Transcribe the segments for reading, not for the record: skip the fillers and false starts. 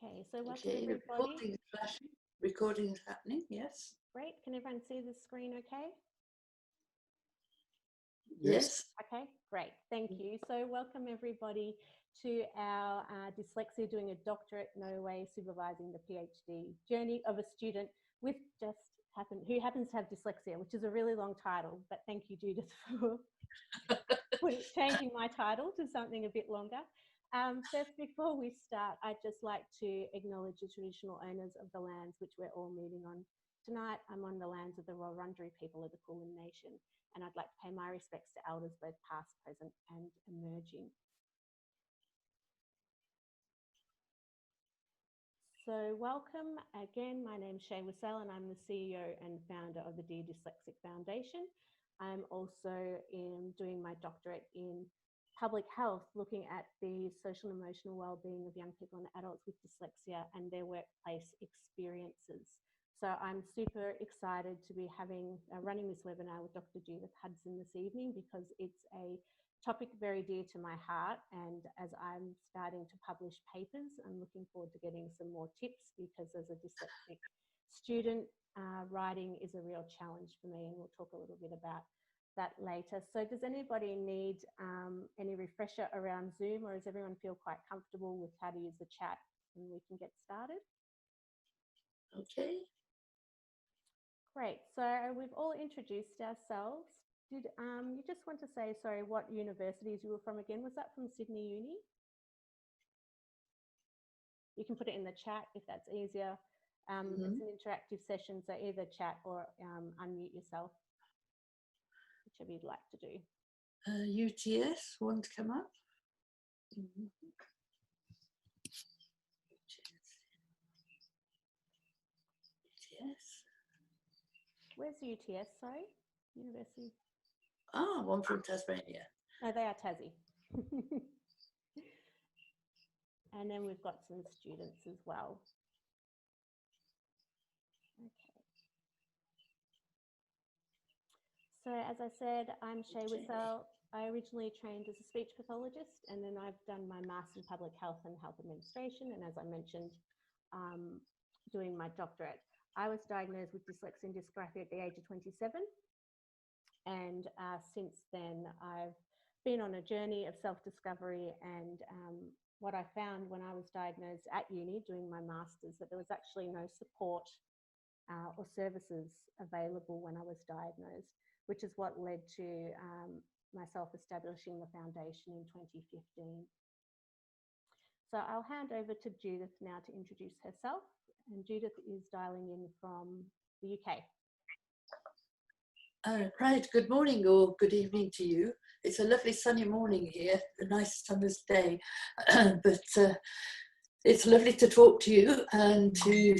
Okay, so welcome Okay, the everybody. recording is flashing. Recording is happening, yes. Great, can everyone see the screen okay? Yes. Okay, great, thank you. So welcome everybody to our Dyslexia Doing a Doctorate, No Way Supervising the PhD journey of a student with who happens to have dyslexia, which is a really long title, but thank you, Judith, for changing my title to something a bit longer. First, before we start, I'd just like to acknowledge the traditional owners of the lands which we're all meeting on. Tonight, I'm on the lands of the Wurundjeri people of the Kulin Nation, and I'd like to pay my respects to elders both past, present and emerging. So welcome again, my name's Shay Wissell and I'm the CEO and founder of the Dear Dyslexic Foundation. I'm also doing my doctorate in public health, looking at the social and emotional well-being of young people and adults with dyslexia and their workplace experiences. So I'm super excited to be running this webinar with Dr. Judith Hudson this evening because it's a topic very dear to my heart, and as I'm starting to publish papers, I'm looking forward to getting some more tips because as a dyslexic student, writing is a real challenge for me, and we'll talk a little bit about that later. So does anybody need any refresher around Zoom, or does everyone feel quite comfortable with how to use the chat and we can get started? Okay. Great, so we've all introduced ourselves. Did you just want to say, sorry, what universities you were from again? Was that from Sydney Uni? You can put it in the chat if that's easier. It's an interactive session, so either chat or unmute yourself, whichever you'd like to do. UTS, want to come up? UTS. Where's UTS, sorry? University? Ah, one from Tasmania. No, they are Tassie. And then we've got some students as well. Okay. So as I said, I'm Shay Wissell. I originally trained as a speech pathologist, and then I've done my Master in Public Health and Health Administration. And as I mentioned, doing my doctorate. I was diagnosed with dyslexia and dysgraphia at the age of 27. And since then, I've been on a journey of self-discovery, and what I found when I was diagnosed at uni doing my master's, that there was actually no support or services available when I was diagnosed, which is what led to myself establishing the foundation in 2015. So I'll hand over to Judith now to introduce herself, and Judith is dialing in from the UK. Right, good morning or good evening to you. It's a lovely sunny morning here, a nice summer's day, but it's lovely to talk to you and to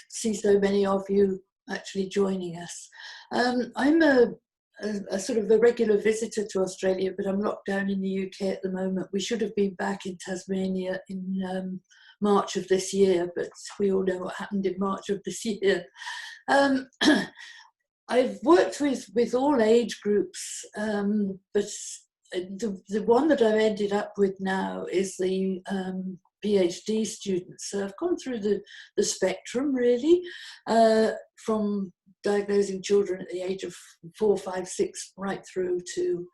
see so many of you actually joining us. I'm a sort of a regular visitor to Australia, but I'm locked down in the UK at the moment. We should have been back in Tasmania in March of this year, but we all know what happened in March of this year. I've worked with all age groups, but the one that I've ended up with now is the PhD students. So I've gone through the spectrum really, from diagnosing children at the age of 4, 5, 6, right through to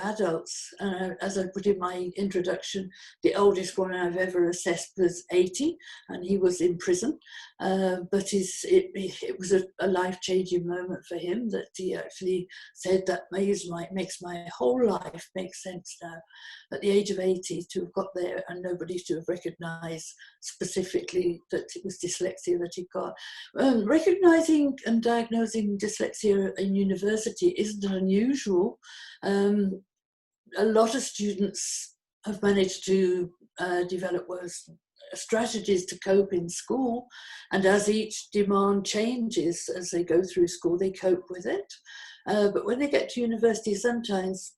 adults. As I put in my introduction, the oldest one I've ever assessed was 80, and he was in prison. But it was a life-changing moment for him that he actually said that makes my whole life make sense now. At the age of 80, to have got there and nobody to have recognised specifically that it was dyslexia that he got. Recognising and diagnosing dyslexia in university isn't unusual. A lot of students have managed to develop strategies to cope in school, and as each demand changes as they go through school, they cope with it. But when they get to university, sometimes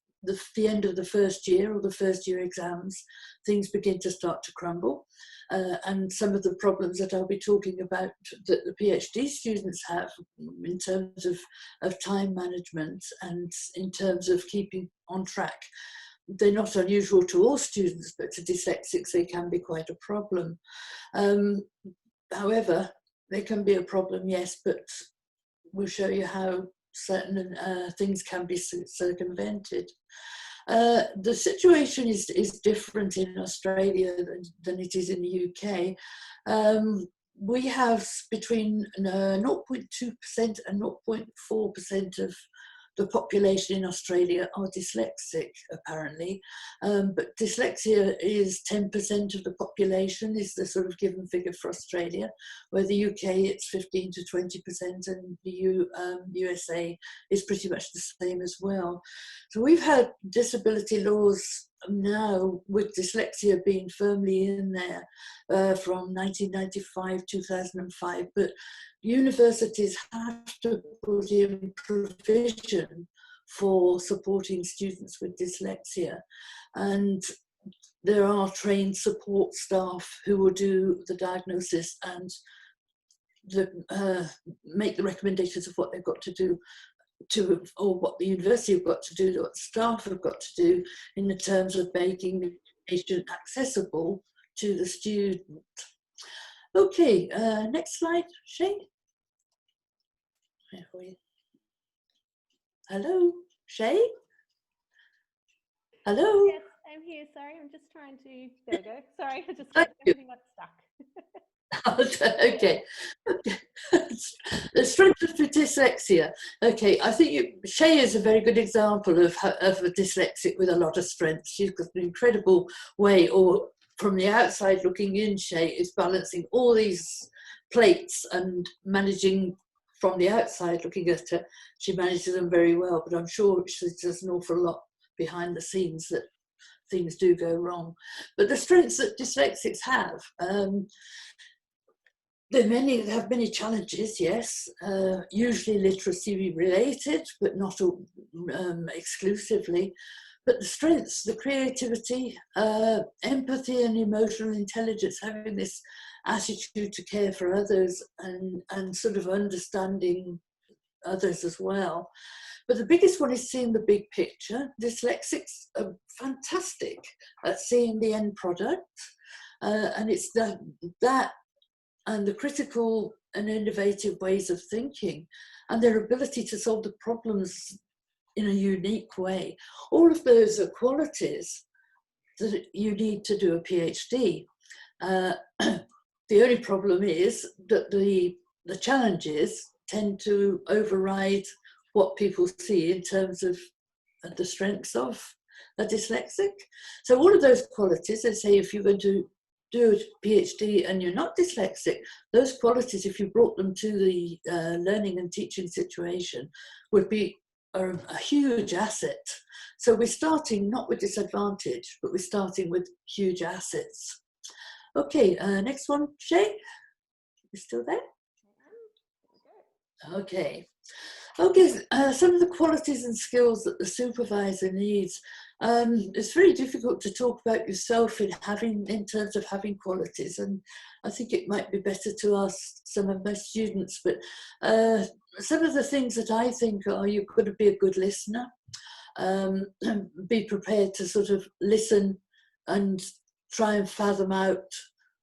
the end of the first year or the first year exams, things begin to start to crumble. And some of the problems that I'll be talking about that the PhD students have in terms of time management and in terms of keeping on track they're not unusual to all students, but to dyslexics they can be quite a problem. However, they can be a problem, yes, but we'll show you how certain things can be circumvented. The situation is different in Australia than it is in the UK. We have between 0.2% and 0.4% of the population in Australia are dyslexic, apparently. But dyslexia is 10% of the population, is the sort of given figure for Australia, where the UK it's 15 to 20%, and the USA is pretty much the same as well. So we've had disability laws now with dyslexia being firmly in there from 1995, 2005, but universities have to put in provision for supporting students with dyslexia, and there are trained support staff who will do the diagnosis and make the recommendations of what they've got to do or what the university have got to do, what staff have got to do in the terms of making the education accessible to the student. Okay, next slide, Shay. Hello, Shay? Hello? Yes, I'm here. Sorry, I'm just trying to, there we go. Sorry, I just got, everything got stuck. Okay. The strength of dyslexia. Okay, I think Shay is a very good example of a dyslexic with a lot of strength. She's got an incredible way, or from the outside looking in, Shay is balancing all these plates and managing from the outside looking at her. She manages them very well, but I'm sure there's an awful lot behind the scenes that things do go wrong. But the strengths that dyslexics have, there have many challenges, yes, usually literacy related, but not exclusively. But the strengths, the creativity, empathy and emotional intelligence, having this attitude to care for others and sort of understanding others as well. But the biggest one is seeing the big picture. Dyslexics are fantastic at seeing the end product. And it's that and the critical and innovative ways of thinking and their ability to solve the problems in a unique way. All of those are qualities that you need to do a PhD. The only problem is that the challenges tend to override what people see in terms of the strengths of a dyslexic. So all of those qualities, let's say if you're going to do a PhD and you're not dyslexic, those qualities, if you brought them to the learning and teaching situation, would be a huge asset. So we're starting not with disadvantage, but we're starting with huge assets. Okay, next one, Shay. You still there? Okay. Okay, some of the qualities and skills that the supervisor needs. It's very difficult to talk about yourself in terms of having qualities, and I think it might be better to ask some of my students, but some of the things that I think are, you've got to be a good listener, be prepared to sort of listen and try and fathom out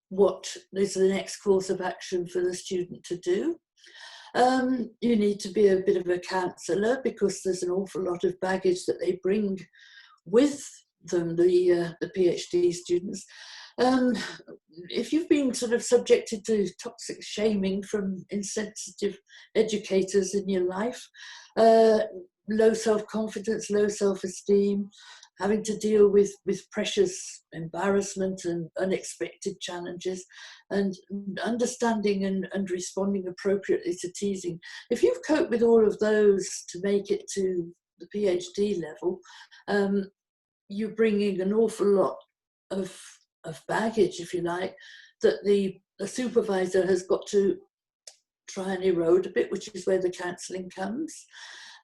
what is the next course of action for the student to do. You need to be a bit of a counsellor because there's an awful lot of baggage that they bring with them, the PhD students. If you've been sort of subjected to toxic shaming from insensitive educators in your life, low self-confidence, low self-esteem, having to deal with pressures, embarrassment and unexpected challenges, and understanding and responding appropriately to teasing. If you've coped with all of those to make it to the PhD level, you're bringing an awful lot of baggage, if you like, that the supervisor has got to try and erode a bit, which is where the counselling comes.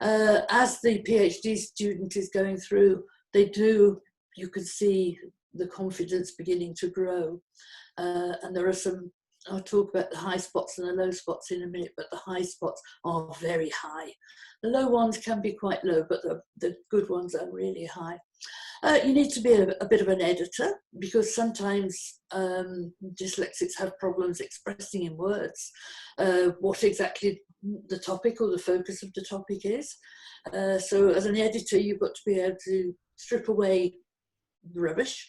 As the PhD student is going through, you can see the confidence beginning to grow. And there are some I'll talk about the high spots and the low spots in a minute, but the high spots are very high. The low ones can be quite low, but the good ones are really high. You need to be a bit of an editor, because sometimes dyslexics have problems expressing in words what exactly the topic or the focus of the topic is. So as an editor, you've got to be able to strip away rubbish,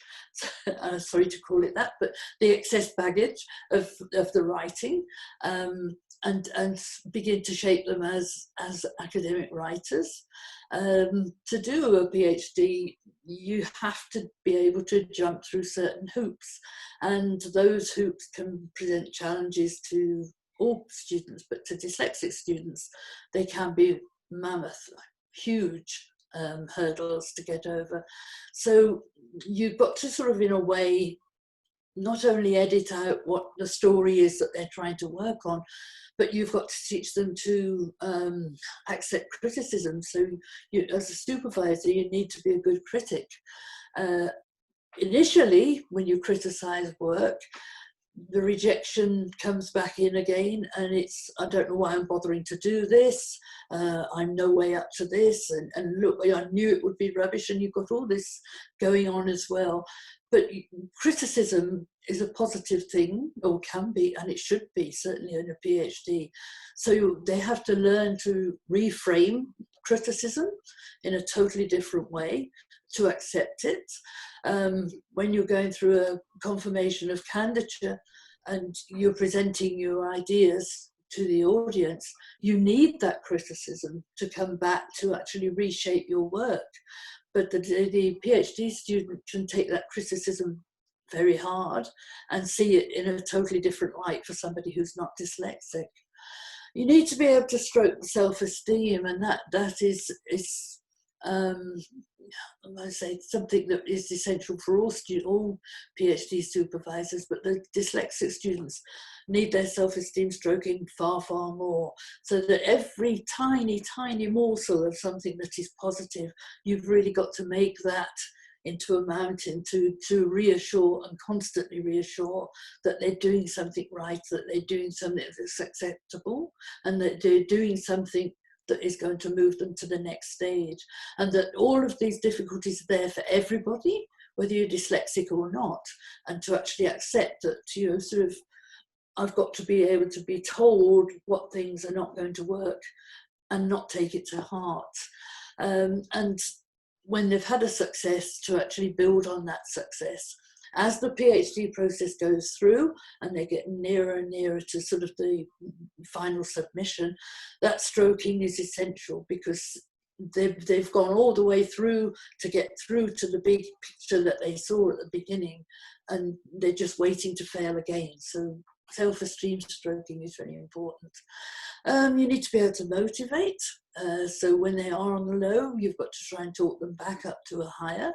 sorry to call it that, but the excess baggage of the writing, and begin to shape them as academic writers. To do a PhD, you have to be able to jump through certain hoops, and those hoops can present challenges to all students, but to dyslexic students, they can be mammoth, huge hurdles to get over. So you've got to sort of, in a way, not only edit out what the story is that they're trying to work on, but you've got to teach them to accept criticism. So you, as a supervisor, you need to be a good critic. Initially, when you criticize work, the rejection comes back in again, and it's, I don't know why I'm bothering to do this, I'm no way up to this, and look, I knew it would be rubbish, and you've got all this going on as well. But criticism is a positive thing, or can be, and it should be, certainly in a PhD. So they have to learn to reframe criticism in a totally different way, to accept it. When you're going through a confirmation of candidature and you're presenting your ideas to the audience, you need that criticism to come back to actually reshape your work. But the PhD student can take that criticism very hard and see it in a totally different light for somebody who's not dyslexic. You need to be able to stroke self-esteem, and that is I say something that is essential for all PhD supervisors, but the dyslexic students need their self-esteem stroking far, far more, so that every tiny, tiny morsel of something that is positive, you've really got to make that into a mountain to reassure and constantly reassure that they're doing something right, that they're doing something that's acceptable, and that they're doing something that is going to move them to the next stage, and that all of these difficulties are there for everybody, whether you're dyslexic or not, and to actually accept that, you know, sort of, I've got to be able to be told what things are not going to work and not take it to heart. And when they've had a success, to actually build on that success. As the PhD process goes through and they get nearer and nearer to sort of the final submission, that stroking is essential, because they've gone all the way through to get through to the big picture that they saw at the beginning, and they're just waiting to fail again. So self-esteem stroking is very important. You need to be able to motivate. So when they are on the low, you've got to try and talk them back up to a higher.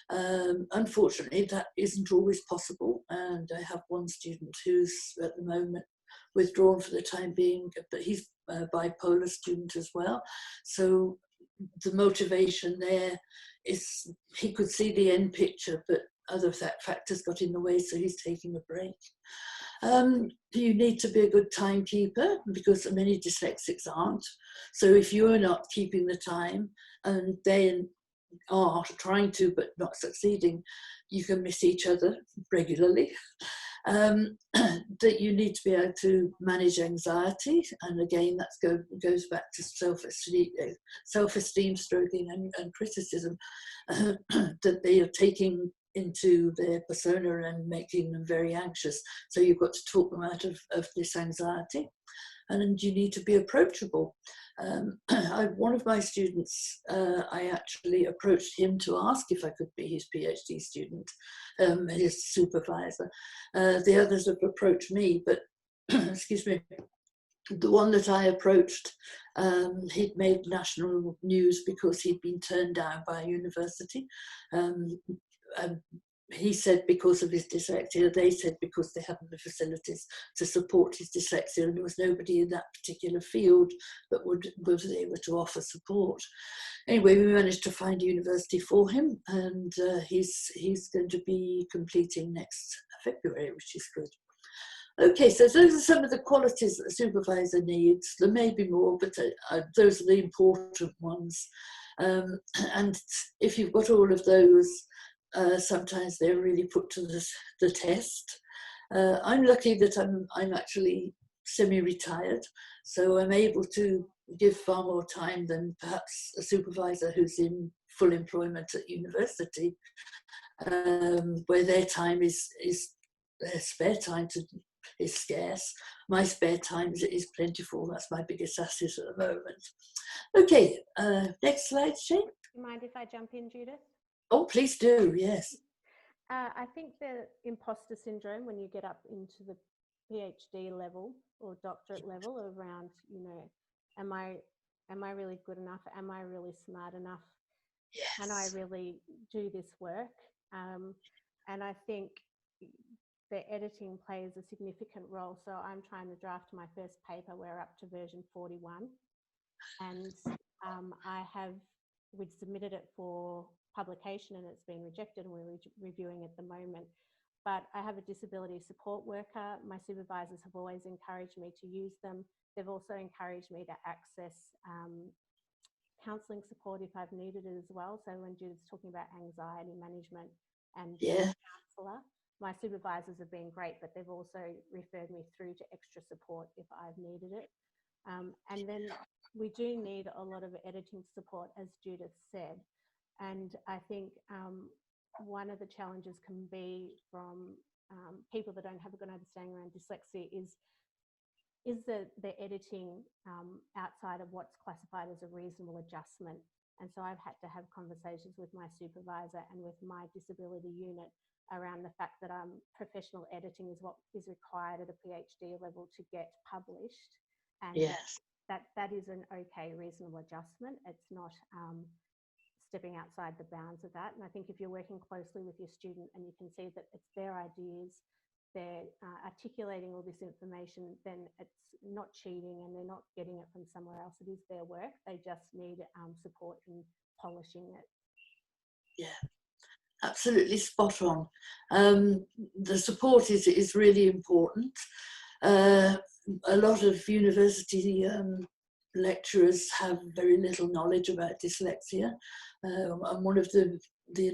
Unfortunately, that isn't always possible, and I have one student who's at the moment withdrawn for the time being, but he's a bipolar student as well. So the motivation there is, he could see the end picture, but other factors got in the way, so he's taking a break. You need to be a good timekeeper, because many dyslexics aren't. So if you're not keeping the time and they are trying to but not succeeding, you can miss each other regularly. That you need to be able to manage anxiety, and again that goes back to self-esteem stroking and criticism that they are taking into their persona and making them very anxious. So you've got to talk them out of this anxiety, and you need to be approachable. One of my students, I actually approached him to ask if I could be his PhD student, his supervisor. The others have approached me, but excuse me, the one that I approached, he'd made national news because he'd been turned down by a university. He said because of his dyslexia, they said because they hadn't the facilities to support his dyslexia, and there was nobody in that particular field that was able to offer support. Anyway, we managed to find a university for him, and he's going to be completing next February, which is good. Okay, so those are some of the qualities that the supervisor needs. There may be more, but those are the important ones. And if you've got all of those, sometimes they're really put to the test. I'm lucky that I'm actually semi-retired, so I'm able to give far more time than perhaps a supervisor who's in full employment at university, where their time is their spare time is scarce. My spare time is plentiful. That's my biggest asset at the moment. Okay, next slide, Shane. Do you mind if I jump in, Judith? Oh, please do, yes. I think the imposter syndrome, when you get up into the PhD level or doctorate level, around, you know, am I really good enough? Am I really smart enough? Yes. Can I really do this work? And I think the editing plays a significant role. So I'm trying to draft my first paper. We're up to version 41. And we'd submitted it for publication and it's been rejected, and we're reviewing at the moment. But I have a disability support worker. My supervisors have always encouraged me to use them. They've also encouraged me to access counselling support if I've needed it as well. So when Judith's talking about anxiety management and counsellor, my supervisors have been great, but they've also referred me through to extra support if I've needed it. And then we do need a lot of editing support, as Judith said. And I think one of the challenges can be from people that don't have a good understanding around dyslexia is the editing outside of what's classified as a reasonable adjustment. And so I've had to have conversations with my supervisor and with my disability unit around the fact that professional editing is what is required at a PhD level to get published. And yes. that is an okay, reasonable adjustment. It's not stepping outside the bounds of that. And I think if you're working closely with your student and you can see that it's their ideas, they're articulating all this information, then it's not cheating and they're not getting it from somewhere else. It is their work. They just need support in polishing it. Yeah, absolutely spot on. The support is really important. A lot of university lecturers have very little knowledge about dyslexia, and one of the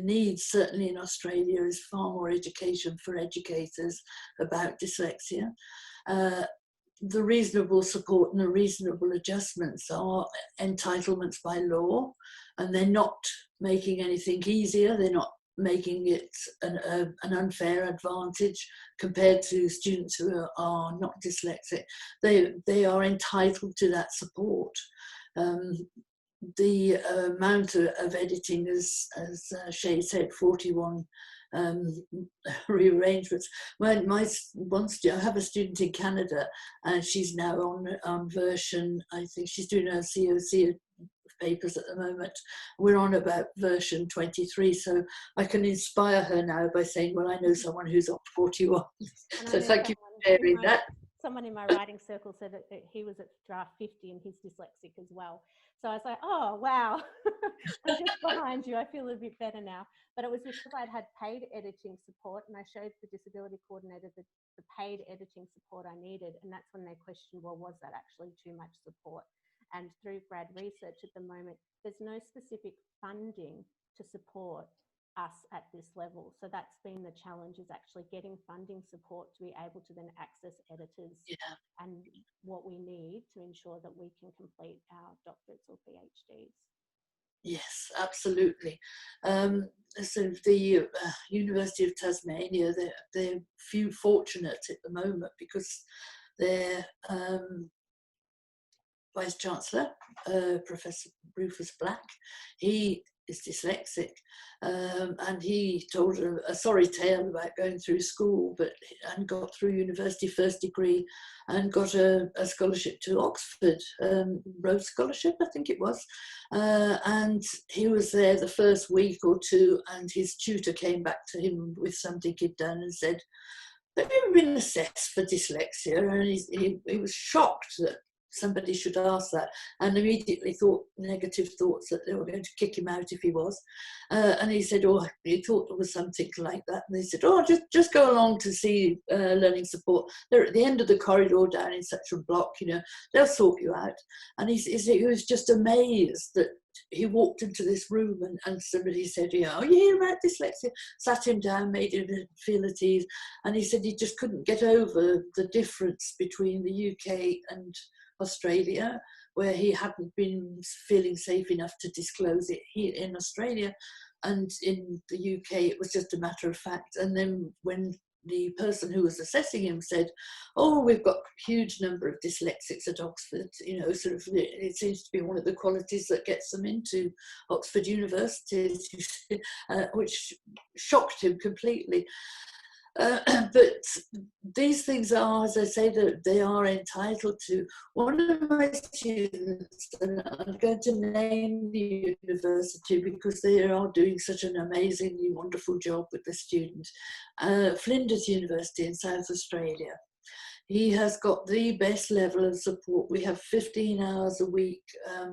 needs, certainly in Australia, is far more education for educators about dyslexia. The reasonable support and the reasonable adjustments are entitlements by law, and they're not making anything easier. They're not making it an unfair advantage compared to students who are not dyslexic. They are entitled to that support. The amount of editing, as Shay said, 41 rearrangements. I have a student in Canada, and she's now on version, I think she's doing her COC papers at the moment. We're on about version 23, so I can inspire her now by saying, well, I know someone who's on 41. So thank you for sharing that. Someone in my writing circle said that he was at draft 50 and he's dyslexic as well. So I was like, oh, wow, I'm just behind you. I feel a bit better now. But it was because I'd had paid editing support, and I showed the disability coordinator the paid editing support I needed. And that's when they questioned, well, was that actually too much support? And through grad research at the moment, there's no specific funding to support us at this level. So that's been the challenge, is actually getting funding support to be able to then access editors and what we need to ensure that we can complete our doctorates or PhDs. Yes, absolutely. So the University of Tasmania, they're few fortunate at the moment because their Vice Chancellor, Professor Rufus Black, he is dyslexic, and he told a sorry tale about going through school and got through university, first degree, and got a scholarship to Oxford, Rhodes Scholarship, I think it was, and he was there the first week or two, and his tutor came back to him with something he'd done and said, have you ever been assessed for dyslexia? And he was shocked that somebody should ask that, and immediately thought negative thoughts that they were going to kick him out if he was. And he said, oh, he thought it was something like that. And they said, oh, just go along to see learning support. They're at the end of the corridor down in such a block, you know, they'll sort you out. And he was just amazed that he walked into this room and somebody said, oh, you hear about dyslexia? Sat him down, made him feel at ease. And he said he just couldn't get over the difference between the UK and Australia, where he hadn't been feeling safe enough to disclose it here in Australia, and in the UK it was just a matter of fact. And then when the person who was assessing him said, oh, we've got a huge number of dyslexics at Oxford, you know, sort of, it seems to be one of the qualities that gets them into Oxford University, which shocked him completely. But these things are, as I say, that they are entitled to. One of my students, and I'm going to name the university because they are doing such an amazingly wonderful job with the student, Flinders University in South Australia. He has got the best level of support. We have 15 hours a week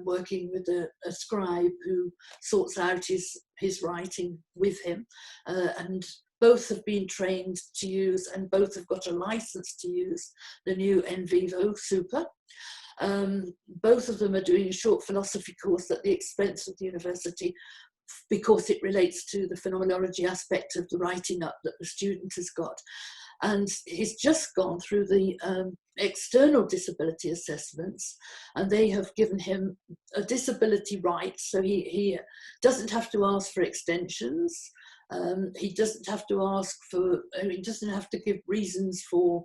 working with a scribe who sorts out his writing with him, and both have been trained to use, and both have got a license to use the new NVivo Super. Both of them are doing a short philosophy course at the expense of the university, because it relates to the phenomenology aspect of the writing up that the student has got. And he's just gone through the external disability assessments, and they have given him a disability right, so he doesn't have to ask for extensions. He doesn't have to ask for, he doesn't have to give reasons for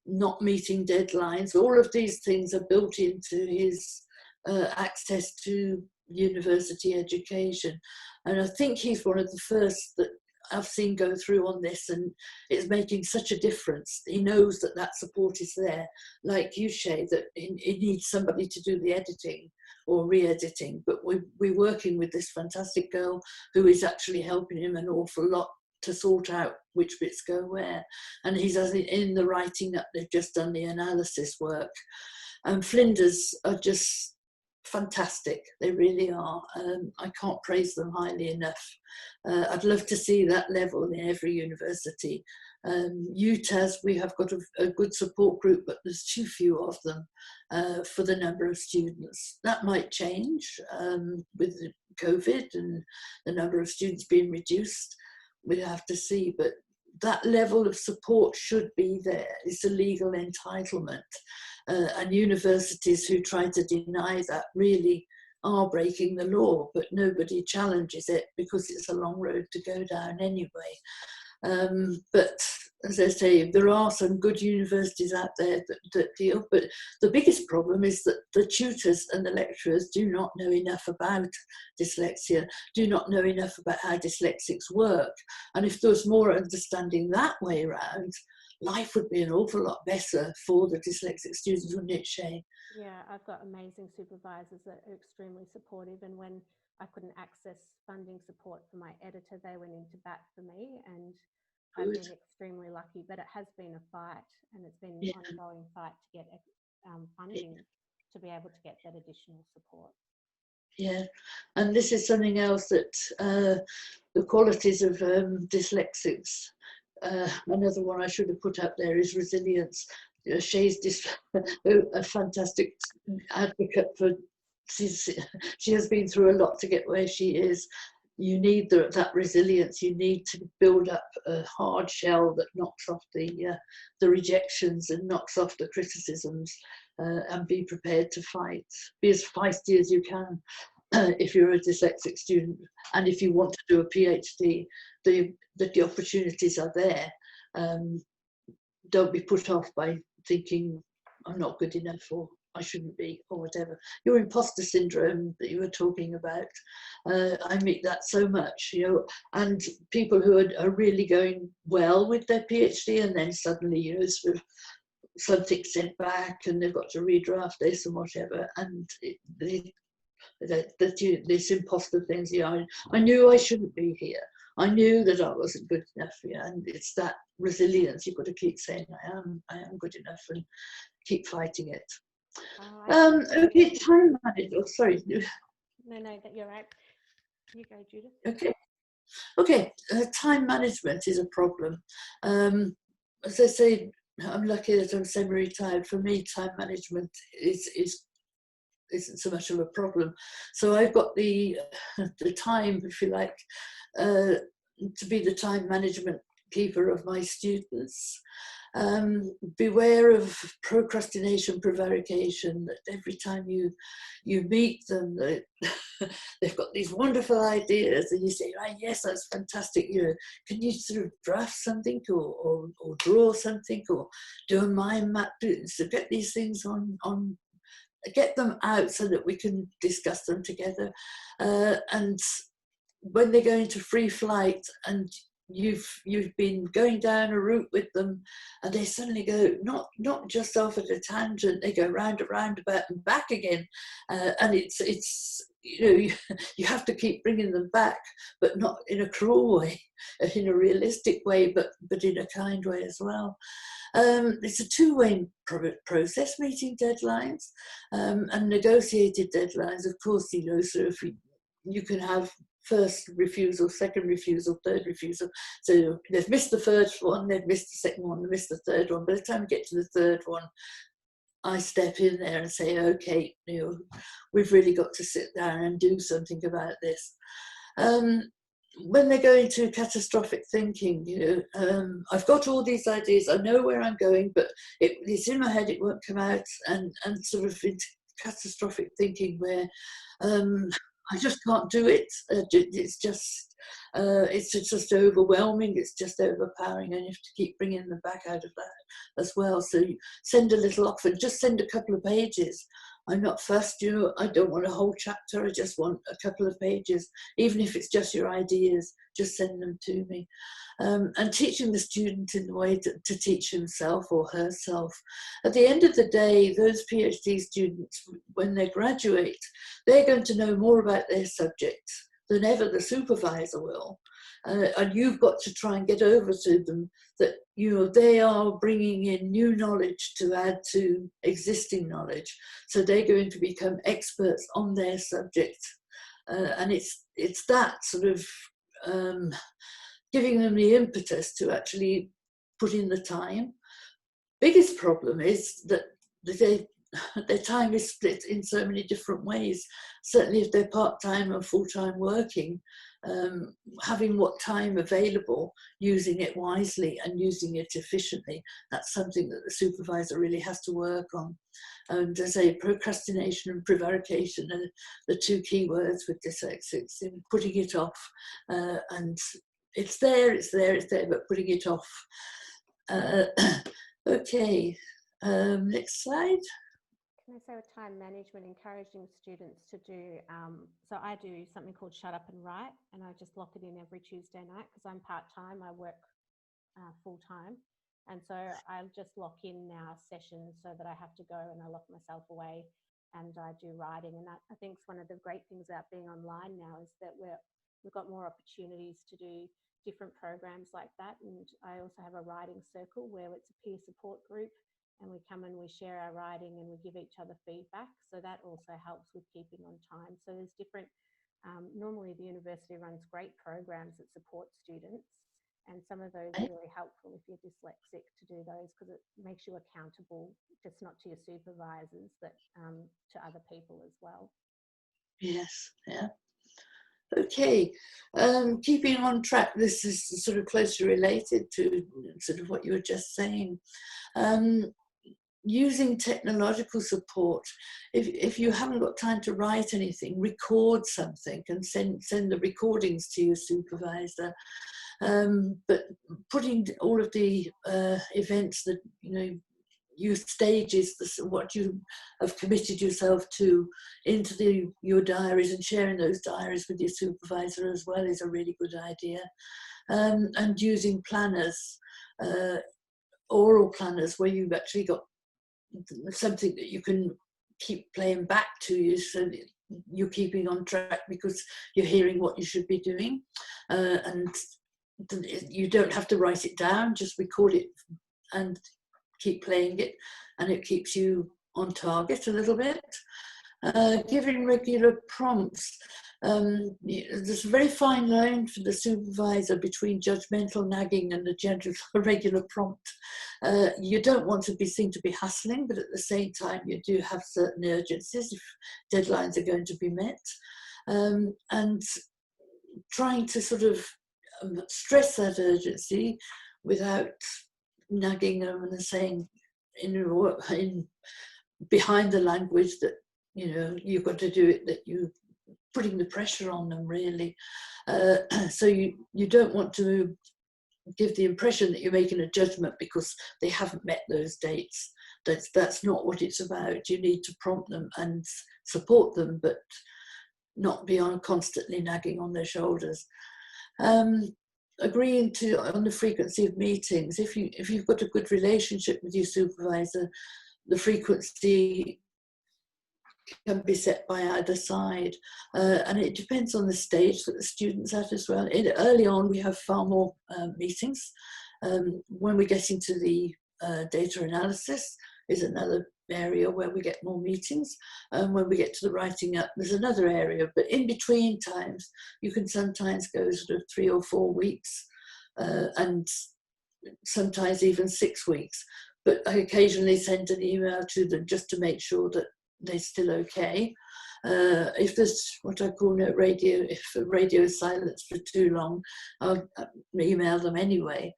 not meeting deadlines. All of these things are built into his access to university education. And I think he's one of the first that I've seen go through on this, and it's making such a difference. He knows that that support is there. Like you, Shay, that he needs somebody to do the editing or re-editing, but we're working with this fantastic girl who is actually helping him an awful lot to sort out which bits go where. And he's in the writing up, they've just done the analysis work. And Flinders are just fantastic, they really are. I can't praise them highly enough. I'd love to see that level in every university. UTAS, we have got a good support group, but there's too few of them for the number of students. That might change with COVID and the number of students being reduced. We'd have to see, but that level of support should be there. It's a legal entitlement. And universities who try to deny that really are breaking the law, but nobody challenges it because it's a long road to go down anyway. But as I say, there are some good universities out there that deal, but the biggest problem is that the tutors and the lecturers do not know enough about dyslexia, do not know enough about how dyslexics work. And if there was more understanding that way around, life would be an awful lot better for the dyslexic students, wouldn't it, Shay? Yeah, I've got amazing supervisors that are extremely supportive, and when I couldn't access funding support for my editor, they went into bat for me, and I've been extremely lucky. But it has been a fight, and it's been an ongoing fight to get funding to be able to get that additional support. Yeah, and this is something else that the qualities of dyslexics, another one I should have put up there is resilience. Shay's a fantastic advocate for, she has been through a lot to get where she is. You need that resilience. You need to build up a hard shell that knocks off the rejections and knocks off the criticisms, and be prepared to fight. Be as feisty as you can if you're a dyslexic student, and if you want to do a PhD, the opportunities are there. Don't be put off by thinking I'm not good enough, or I shouldn't be, or whatever. Your imposter syndrome that you were talking about, I meet that so much, you know, and people who are really going well with their PhD, and then suddenly, you know, sort of something sent back and they've got to redraft this and whatever, and this imposter things, you know, I knew I shouldn't be here. I knew that I wasn't good enough, yeah, and it's that resilience. You've got to keep saying, I am good enough, and keep fighting it. Okay, time management. Oh, sorry. No, that you're right. You go, Judith. Okay. Time management is a problem. As I say, I'm lucky that I'm semi-retired. For me, time management isn't so much of a problem. So I've got the time, if you like, to be the time management keeper of my students. Beware of procrastination, prevarication, that every time you meet them, they've got these wonderful ideas and you say, right, yes, that's fantastic. Can you sort of draft something or draw something or do a mind map? So get these things on get them out so that we can discuss them together. And when they go into free flight and you've been going down a route with them and they suddenly go not just off at a tangent, they go round and roundabout and back again, and it's you have to keep bringing them back, but not in a cruel way, in a realistic way, but in a kind way as well. It's a two-way process, meeting deadlines and negotiated deadlines. Of course, so if you can have first refusal, second refusal, third refusal. So they've missed the first one, they've missed the second one, they've missed the third one. By the time we get to the third one, I step in there and say, okay, we've really got to sit down and do something about this. When they go into catastrophic thinking, I've got all these ideas, I know where I'm going, but it's in my head, it won't come out, and sort of into catastrophic thinking where I just can't do it. It's just overwhelming. It's just overpowering, and you have to keep bringing them back out of that as well. So you send a little off and just send a couple of pages. I'm not fussed, I don't want a whole chapter. I just want a couple of pages, even if it's just your ideas. Just send them to me. And teaching the student in the way to teach himself or herself. At the end of the day, those PhD students, when they graduate, they're going to know more about their subject than ever the supervisor will. And you've got to try and get over to them that they are bringing in new knowledge to add to existing knowledge. So they're going to become experts on their subject. And it's that sort of giving them the impetus to actually put in the time. Biggest problem is that their time is split in so many different ways. Certainly if they're part-time or full-time working, having what time available, using it wisely and using it efficiently, that's something that the supervisor really has to work on. And as I say, procrastination and prevarication are the two key words with dyslexics, in putting it off. And it's there, but putting it off. Okay, next slide. Can I say with time management, encouraging students to do, so I do something called Shut Up and Write, and I just lock it in every Tuesday night because I'm part-time, I work full-time. And so I just lock in now sessions so that I have to go and I lock myself away and I do writing. And that, I think, is one of the great things about being online now is that we've got more opportunities to do different programs like that. And I also have a writing circle where it's a peer support group, and we come and we share our writing and we give each other feedback. So that also helps with keeping on time. So there's different, normally the university runs great programs that support students, and some of those are really helpful if you're dyslexic to do those, because it makes you accountable, just not to your supervisors, but to other people as well. Yes, yeah. Okay, keeping on track, this is sort of closely related to sort of what you were just saying. Using technological support, if you haven't got time to write anything, record something and send the recordings to your supervisor. But putting all of the events that youth stages, what you have committed yourself to, into your diaries, and sharing those diaries with your supervisor as well is a really good idea. And using planners, oral planners, where you've actually got something that you can keep playing back to you, so that you're keeping on track because you're hearing what you should be doing, and you don't have to write it down, just record it and keep playing it, and it keeps you on target a little bit. Giving regular prompts. There's a very fine line for the supervisor between judgmental nagging and a regular prompt. You don't want to be seen to be hustling, but at the same time you do have certain urgencies if deadlines are going to be met. And trying to sort of stress that urgency without nagging them and saying in behind the language that, you know, you've got to do it, that you're putting the pressure on them, really. So you don't want to give the impression that you're making a judgment because they haven't met those dates. That's not what it's about. You need to prompt them and support them, but not be constantly nagging on their shoulders. Agreeing on the frequency of meetings. If you've got a good relationship with your supervisor, the frequency can be set by either side, and it depends on the stage that the student's at as well. Early on, we have far more meetings. When we get into the data analysis is another area where we get more meetings, and when we get to the writing up, there's another area. But in between times, you can sometimes go sort of 3 or 4 weeks, and sometimes even 6 weeks. But I occasionally send an email to them just to make sure that they're still okay. If there's what I call no radio, if the radio is silenced for too long, I'll email them anyway.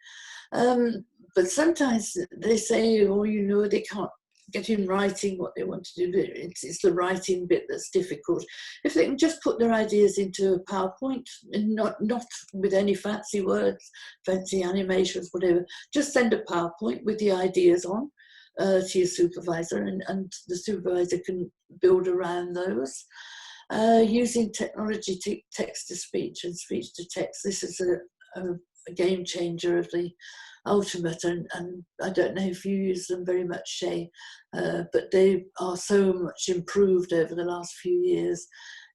But sometimes they say, oh, you know, they can't get in writing what they want to do. It's the writing bit that's difficult. If they can just put their ideas into a PowerPoint, and not with any fancy words, fancy animations, whatever, just send a PowerPoint with the ideas on to your supervisor, and the supervisor can build around those. Using technology, text-to-speech and speech-to-text. This is a game changer of the ultimate, and I don't know if you use them very much, Shay, but they are so much improved over the last few years.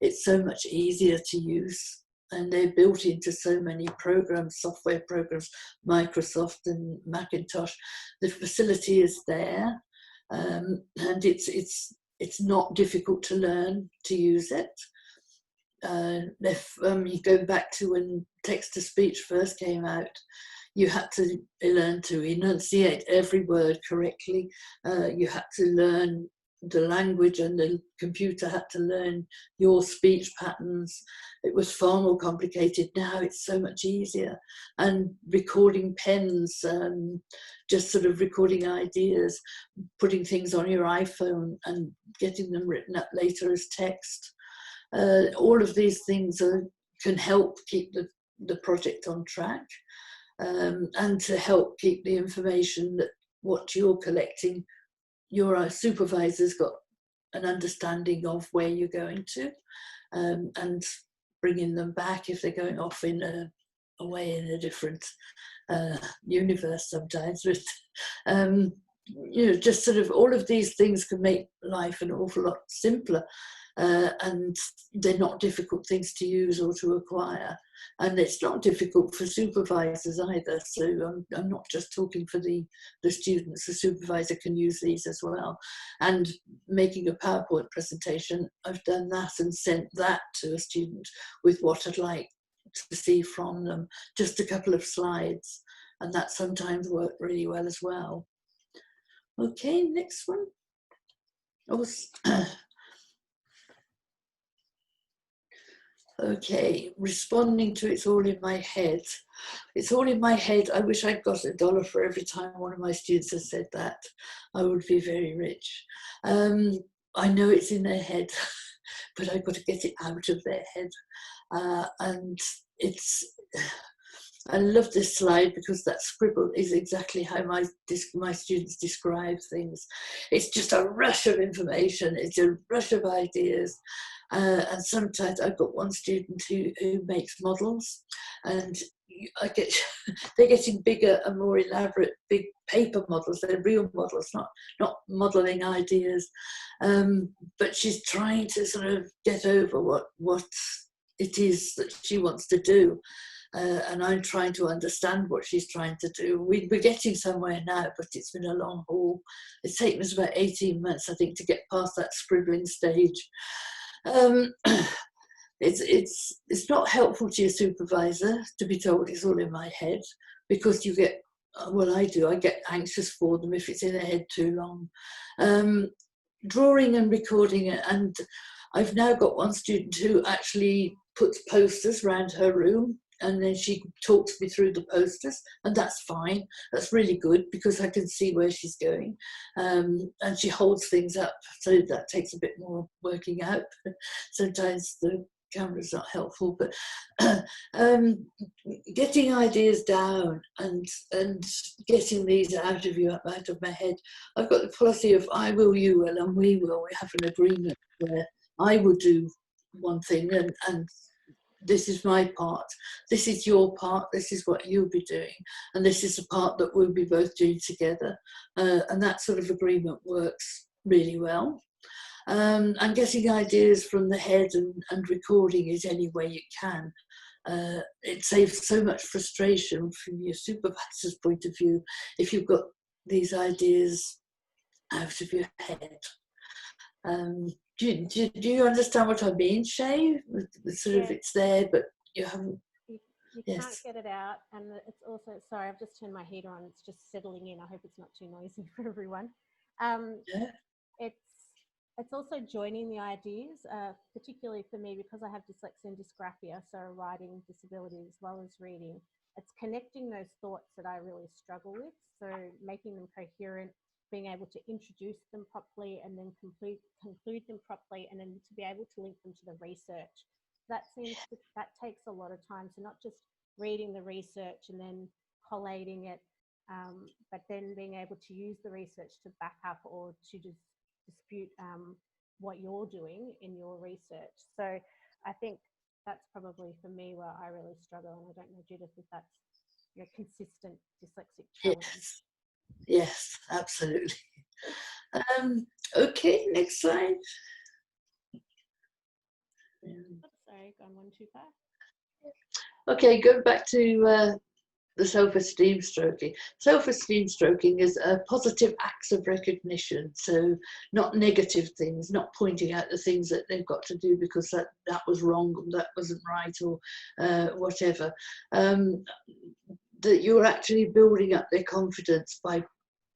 It's so much easier to use, and they're built into so many programs, software programs, Microsoft and Macintosh. The facility is there, and it's not difficult to learn to use it. If you go back to when text-to-speech first came out, you had to learn to enunciate every word correctly. You had to learn the language, and the computer had to learn your speech patterns. It was far more complicated. Now it's so much easier. And recording pens, just sort of recording ideas, putting things on your iPhone and getting them written up later as text. All of these things can help keep the project on track, and to help keep the information that what you're collecting, your supervisor's got an understanding of where you're going to, and bringing them back if they're going off away in a different universe sometimes. But you know, just sort of all of these things can make life an awful lot simpler. And they're not difficult things to use or to acquire, and it's not difficult for supervisors either. So I'm not just talking for the students. The supervisor can use these as well. And making a PowerPoint presentation, I've done that and sent that to a student with what I'd like to see from them, just a couple of slides, and that sometimes worked really well as well. Okay, next one. Okay, responding to it's all in my head. It's all in my head. I wish I'd got $1 for every time one of my students has said that. I would be very rich. I know it's in their head, but I've got to get it out of their head. And I love this slide because that scribble is exactly how my students describe things. It's just a rush of information. It's a rush of ideas. And sometimes I've got one student who makes models, and they're getting bigger and more elaborate, big paper models. They're real models, not modeling ideas. But she's trying to sort of get over what it is that she wants to do. and I'm trying to understand what she's trying to do. We're getting somewhere now, but it's been a long haul. It's taken us about 18 months, I think, to get past that scribbling stage. It's not helpful to your supervisor to be told it's all in my head, because you get, well, I do, I get anxious for them if it's in their head too long. Drawing and recording it, and I've now got one student who actually puts posters around her room, and then she talks me through the posters, and that's fine. That's really good, because I can see where she's going, and she holds things up, so that takes a bit more working out. Sometimes the camera's not helpful, but getting ideas down and getting these out of my head. I've got the policy of I will, you will, and we will. We have an agreement where I will do one thing, and this is my part, this is your part, this is what you'll be doing, and this is the part that we'll be both doing together. And that sort of agreement works really well. And getting ideas from the head and recording it any way you can. It saves so much frustration from your supervisor's point of view if you've got these ideas out of your head. Do you understand what I mean, Shay? Sort of, it's there, but you haven't. You can't get it out, and it's also, sorry, I've just turned my heater on. It's just settling in. I hope it's not too noisy for everyone. It's also joining the ideas, particularly for me, because I have dyslexia and dysgraphia, so a writing disability as well as reading. It's connecting those thoughts that I really struggle with, so making them coherent, being able to introduce them properly and then conclude them properly, and then to be able to link them to the research. That takes a lot of time. So not just reading the research and then collating it, but then being able to use the research to back up or to just dispute what you're doing in your research. So I think that's probably for me where I really struggle, and I don't know, Judith, if that's your consistent dyslexic challenge. Yes, absolutely. Okay, next slide. Sorry, gone one too far. Okay, go back to the self-esteem stroking. Self-esteem stroking is positive acts of recognition, so not negative things, not pointing out the things that they've got to do because that was wrong, or that wasn't right, or whatever. That you're actually building up their confidence by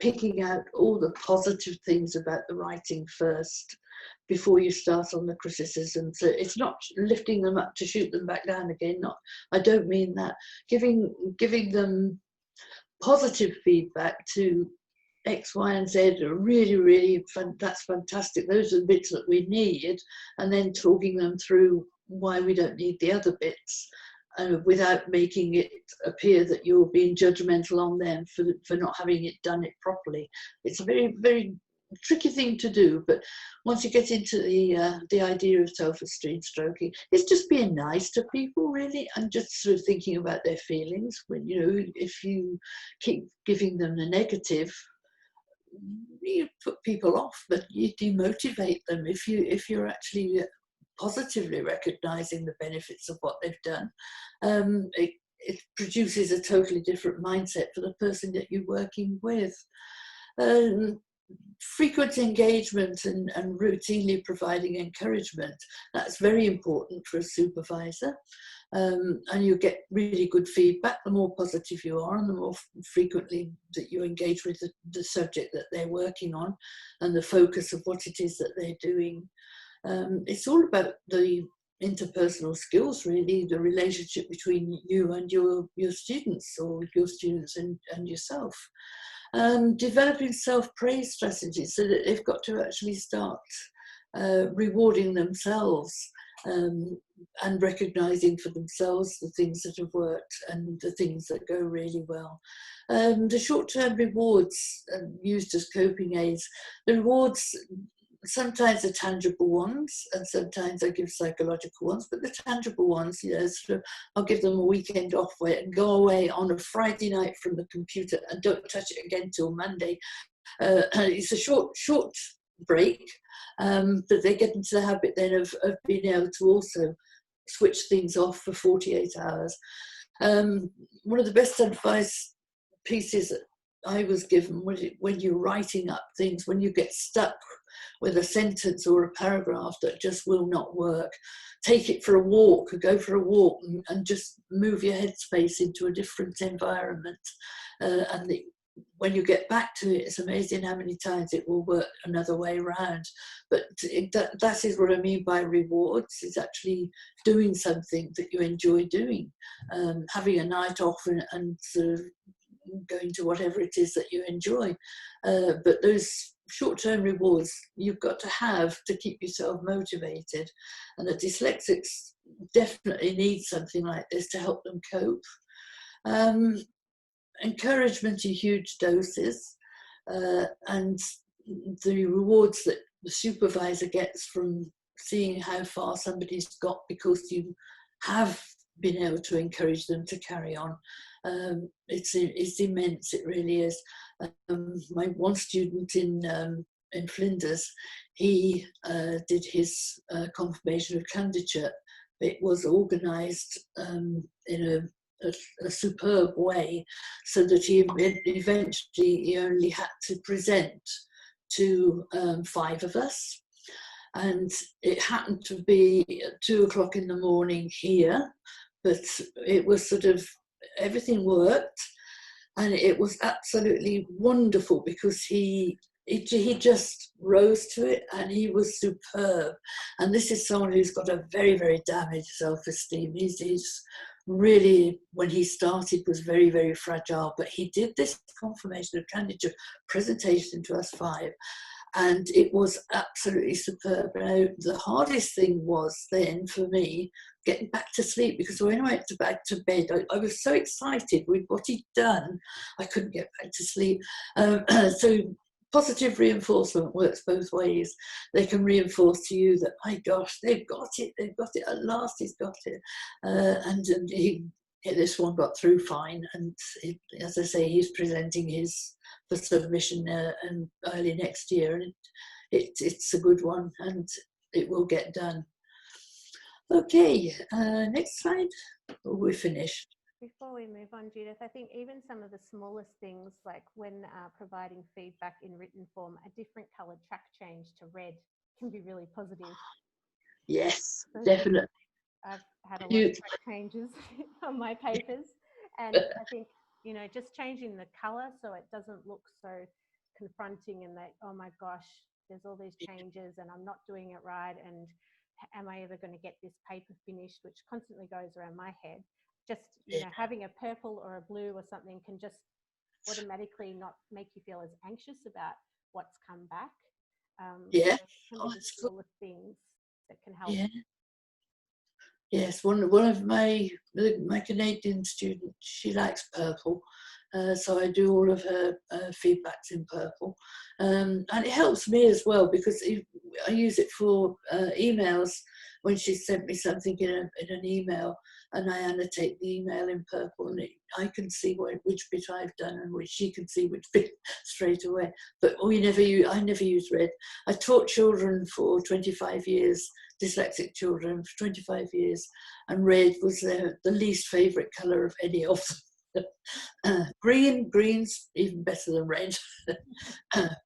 picking out all the positive things about the writing first before you start on the criticism. So it's not lifting them up to shoot them back down again. I don't mean that. Giving them positive feedback to X, Y, and Z are really, really fun. That's fantastic. Those are the bits that we need, and then talking them through why we don't need the other bits. Without making it appear that you're being judgmental on them for not having done it properly. It's a very, very tricky thing to do, but once you get into the idea of self-esteem stroking, it's just being nice to people, really, and just sort of thinking about their feelings. When, you know, if you keep giving them the negative, you put people off, but you demotivate them. If you're actually positively recognizing the benefits of what they've done, it produces a totally different mindset for the person that you're working with. Frequent engagement and routinely providing encouragement, that's very important for a supervisor, and you get really good feedback the more positive you are and the more frequently that you engage with the subject that they're working on and the focus of what it is that they're doing. It's all about the interpersonal skills, really, the relationship between you and your students, or your students and yourself. Developing self-praise strategies so that they've got to actually start rewarding themselves and recognizing for themselves the things that have worked and the things that go really well. The short-term rewards used as coping aids, the rewards sometimes are tangible ones and sometimes I give psychological ones, but the tangible ones, you know, sort of, I'll give them a weekend off where and go away on a Friday night from the computer and don't touch it again till Monday. It's a short break, but they get into the habit then of being able to also switch things off for 48 hours. One of the best advice pieces that I was given when you're writing up things, when you get stuck with a sentence or a paragraph that just will not work, take it for a walk, go for a walk, and just move your headspace into a different environment. When you get back to it, it's amazing how many times it will work another way around. But that is what I mean by rewards, is actually doing something that you enjoy doing, having a night off and sort of going to whatever it is that you enjoy. But those short-term rewards you've got to have to keep yourself motivated. And the dyslexics definitely need something like this to help them cope. Encouragement in huge doses, and the rewards that the supervisor gets from seeing how far somebody's got because you have been able to encourage them to carry on. It's immense, it really is. My one student in Flinders, he did his confirmation of candidature. It was organised in a superb way, so that he only had to present to 5 of us, and it happened to be at 2 o'clock in the morning here, but it was sort of, everything worked, and it was absolutely wonderful because he just rose to it, and he was superb. And this is someone who's got a very, very damaged self-esteem. He's really, when he started, was very, very fragile, but he did this confirmation of candidature presentation to us 5, and it was absolutely superb. Now, the hardest thing was then for me getting back to sleep, because when I went back to bed, I was so excited with what he'd done, I couldn't get back to sleep. So positive reinforcement works both ways. They can reinforce to you that, my gosh, they've got it, at last he's got it. This one got through fine, and as I say, he's presenting his for submission early next year, and it's a good one, and it will get done. Okay, next slide. We're finished. Before we move on, Judith, I think even some of the smallest things, like when providing feedback in written form, a different coloured track change to red can be really positive. Yes, so definitely. I've had a lot of track changes on my papers, and I think, you know, just changing the colour so it doesn't look so confronting, and that, oh my gosh, there's all these changes and I'm not doing it right, and am I ever going to get this paper finished, which constantly goes around my head. Just, you know, having a purple or a blue or something can just automatically not make you feel as anxious about what's come back. Yeah, some of the smallest things that can help. Yeah. Yes, one of my Canadian students, she likes purple, so I do all of her feedbacks in purple, and it helps me as well, because I use it for emails. When she sent me something in an email, and I annotate the email in purple, and I can see which bit I've done, and which she can see which bit straight away. But I never use red. I taught children for 25 years, dyslexic children for 25 years, and red was the least favourite colour of any of them. Green's even better than red,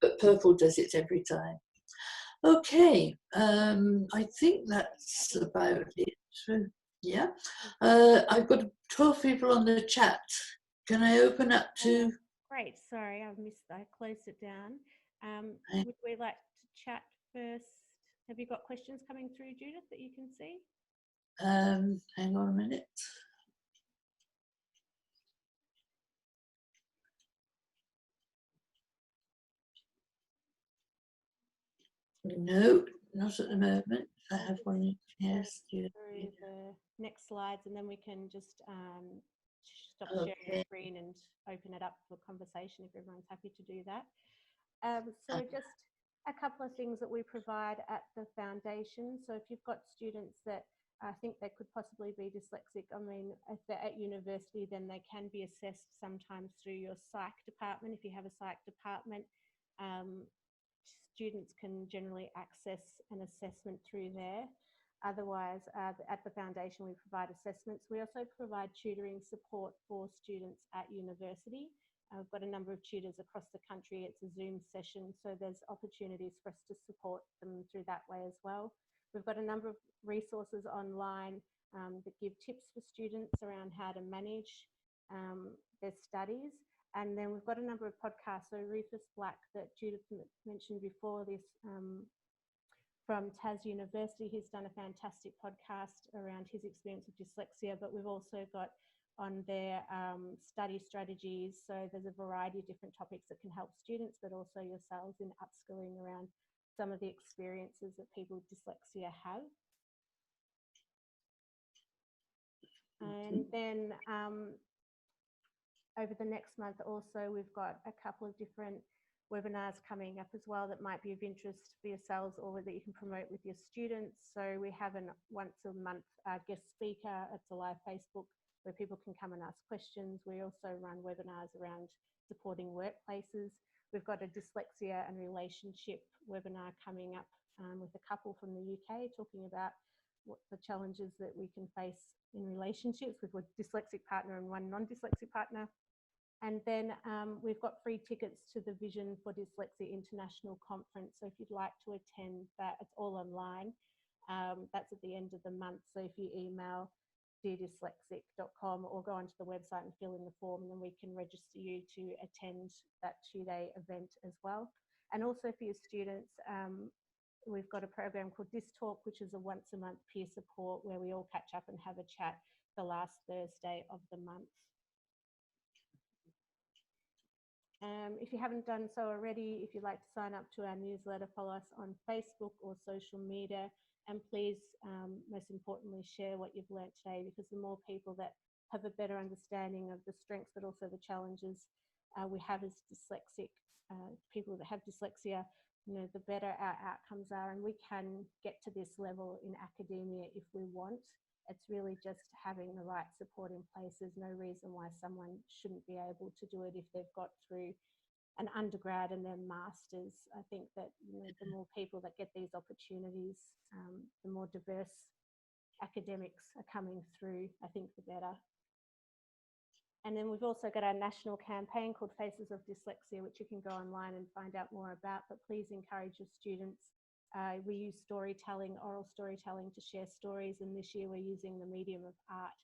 but purple does it every time. Okay, I think that's about it. Yeah, I've got 12 people on the chat. Can I open up to? Great, sorry, I closed it down. Would we like to chat first? Have you got questions coming through, Judith, that you can see? Hang on a minute. No, not at the moment. I have one. Yes. Through the next slides, and then we can just stop sharing the screen and open it up for conversation if everyone's happy to do that. So just a couple of things that we provide at the foundation. So if you've got students that think they could possibly be dyslexic, I mean, if they're at university, then they can be assessed sometimes through your psych department. If you have a psych department, students can generally access an assessment through there. Otherwise, at the foundation, we provide assessments. We also provide tutoring support for students at university. We've got a number of tutors across the country. It's a Zoom session, so there's opportunities for us to support them through that way as well. We've got a number of resources online that give tips for students around how to manage their studies. And then we've got a number of podcasts. So Rufus Black, that Judith mentioned before this, from Tas University, he's done a fantastic podcast around his experience of dyslexia, but we've also got on their study strategies. So there's a variety of different topics that can help students, but also yourselves in upskilling around some of the experiences that people with dyslexia have. And then over the next month also, we've got a couple of different webinars coming up as well that might be of interest for yourselves or that you can promote with your students. So we have a once a month guest speaker. It's a live Facebook where people can come and ask questions. We also run webinars around supporting workplaces. We've got a dyslexia and relationship webinar coming up with a couple from the UK talking about what the challenges that we can face in relationships with a dyslexic partner and one non-dyslexic partner. And then we've got free tickets to the Vision for Dyslexia International Conference. So if you'd like to attend that, it's all online. That's at the end of the month. So if you email deardyslexic.com or go onto the website and fill in the form, and then we can register you to attend that 2-day event as well. And also for your students, we've got a program called DysTalk, which is a once a month peer support where we all catch up and have a chat the last Thursday of the month. If you haven't done so already, if you'd like to sign up to our newsletter, follow us on Facebook or social media, and please, most importantly, share what you've learnt today, because the more people that have a better understanding of the strengths but also the challenges we have as dyslexic people that have dyslexia, the better our outcomes are, and we can get to this level in academia if we want. It's really just having the right support in place. There's no reason why someone shouldn't be able to do it if they've got through an undergrad and their masters. I think that the more people that get these opportunities, the more diverse academics are coming through, I think the better. And then we've also got our national campaign called Faces of Dyslexia, which you can go online and find out more about, but please encourage your students. We use storytelling, oral storytelling, to share stories, and this year we're using the medium of art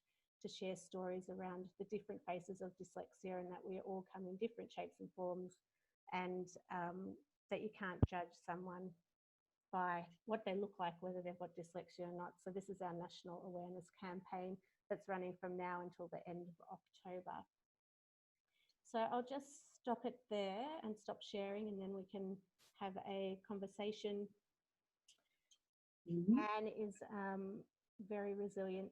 to share stories around the different faces of dyslexia, and that we all come in different shapes and forms, and that you can't judge someone by what they look like, whether they've got dyslexia or not. So this is our national awareness campaign that's running from now until the end of October. So I'll just stop it there and stop sharing, and then we can have a conversation. Anne is very resilient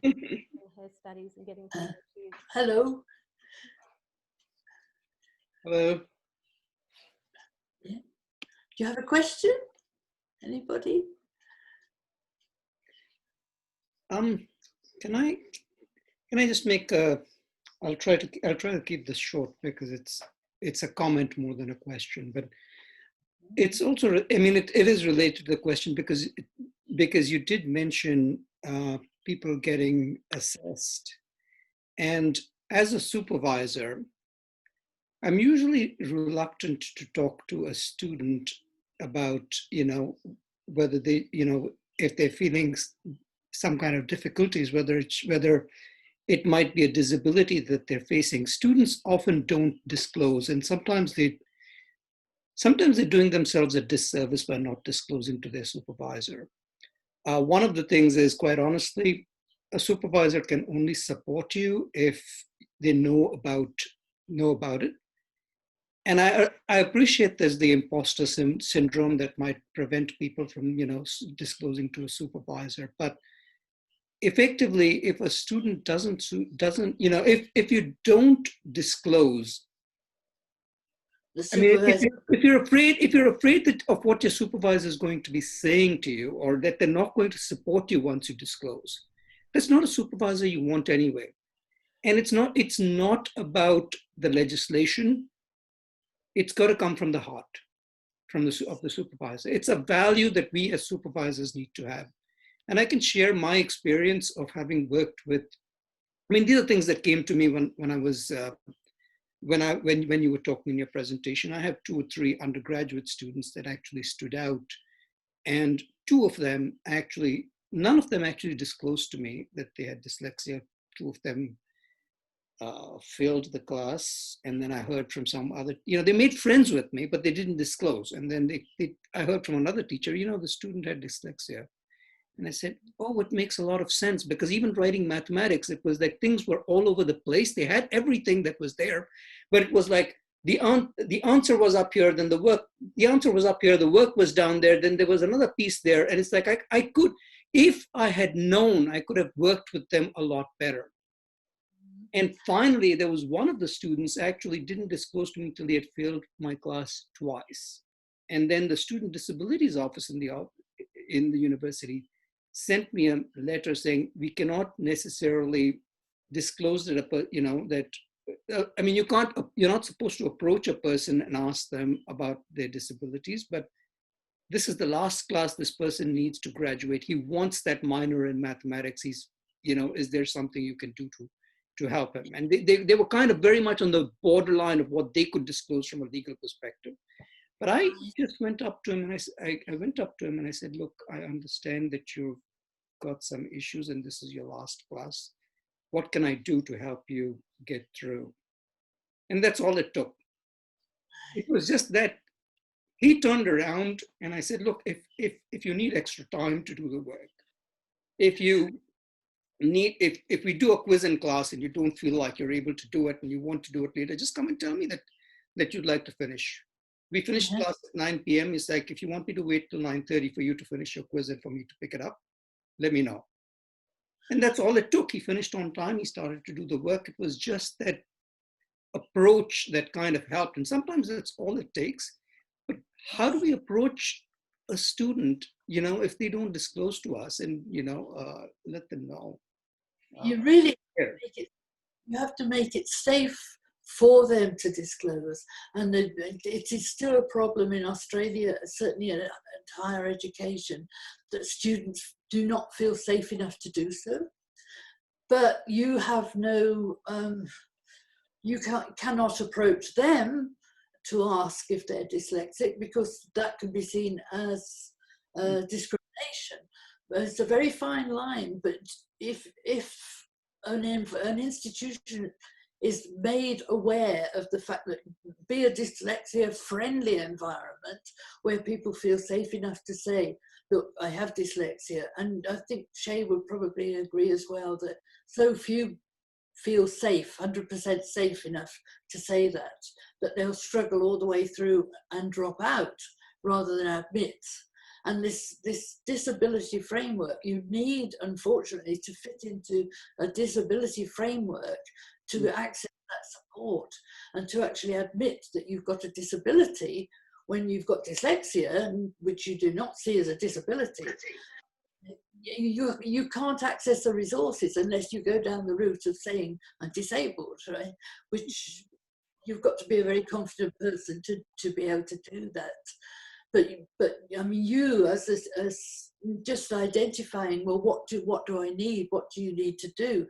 in her studies and getting through. Hello. Hello. Yeah. Do you have a question? Anybody? Can I just make a? I'll try to keep this short because it's a comment more than a question, but it's also, I mean, it is related to the question because you did mention people getting assessed, and as a supervisor, I'm usually reluctant to talk to a student about, whether they, if they're feeling some kind of difficulties, whether it might be a disability that they're facing. Students often don't disclose, and sometimes they're doing themselves a disservice by not disclosing to their supervisor. One of the things is, quite honestly, a supervisor can only support you if they know about it. And I appreciate there's the imposter syndrome that might prevent people from, disclosing to a supervisor. But effectively, if a student doesn't, if you don't disclose, I mean, if you're afraid of what your supervisor is going to be saying to you, or that they're not going to support you once you disclose, that's not a supervisor you want anyway. And it's not about the legislation. It's got to come from the heart. of the supervisor. It's a value that we as supervisors need to have. And I can share my experience of having worked with, I mean, these are things that came to me when I was, when you were talking in your presentation. I have 2 or 3 undergraduate students that actually stood out. And 2 of them actually, none of them actually disclosed to me that they had dyslexia. 2 of them failed the class, and then I heard from some other, they made friends with me, but they didn't disclose. And then I heard from another teacher, the student had dyslexia. And I said, oh, it makes a lot of sense, because even writing mathematics, it was like things were all over the place. They had everything that was there, but it was like the answer was up here, then the answer was up here, the work was down there, then there was another piece there. And it's like, I could, if I had known, I could have worked with them a lot better. And finally, there was one of the students actually didn't disclose to me until they had failed my class twice. And then the Student Disabilities Office in the university sent me a letter saying, we cannot necessarily disclose that, I mean, you're not supposed to approach a person and ask them about their disabilities, but this is the last class this person needs to graduate. He wants that minor in mathematics. He's, is there something you can do to help him? And they were kind of very much on the borderline of what they could disclose from a legal perspective. But I just went up to him and I went up to him and I said, look, I understand that you've got some issues and this is your last class. What can I do to help you get through? And that's all it took. It was just that he turned around and I said, look, if you need extra time to do the work, if we do a quiz in class and you don't feel like you're able to do it and you want to do it later, just come and tell me that you'd like to finish. We finished class at 9 p.m. It's like, if you want me to wait till 9:30 for you to finish your quiz and for me to pick it up, let me know. And that's all it took. He finished on time. He started to do the work. It was just that approach that kind of helped. And sometimes that's all it takes. But how do we approach a student, if they don't disclose to us and, let them know? You really you have to make it safe for them to disclose. And it is still a problem in Australia, certainly in higher education, that students do not feel safe enough to do so. But you have no, you cannot approach them to ask if they're dyslexic, because that could be seen as discrimination. But it's a very fine line. But if an institution is made aware of the fact that be a dyslexia-friendly environment where people feel safe enough to say, look, I have dyslexia. And I think Shay would probably agree as well that so few feel safe, 100% safe enough to say that they'll struggle all the way through and drop out rather than admit. And this disability framework, you need, unfortunately, to fit into a disability framework to access that support and to actually admit that you've got a disability when you've got dyslexia, which you do not see as a disability. You can't access the resources unless you go down the route of saying I'm disabled, right? Which you've got to be a very confident person to be able to do that. But I mean, you as just identifying, well, what do I need? What do you need to do?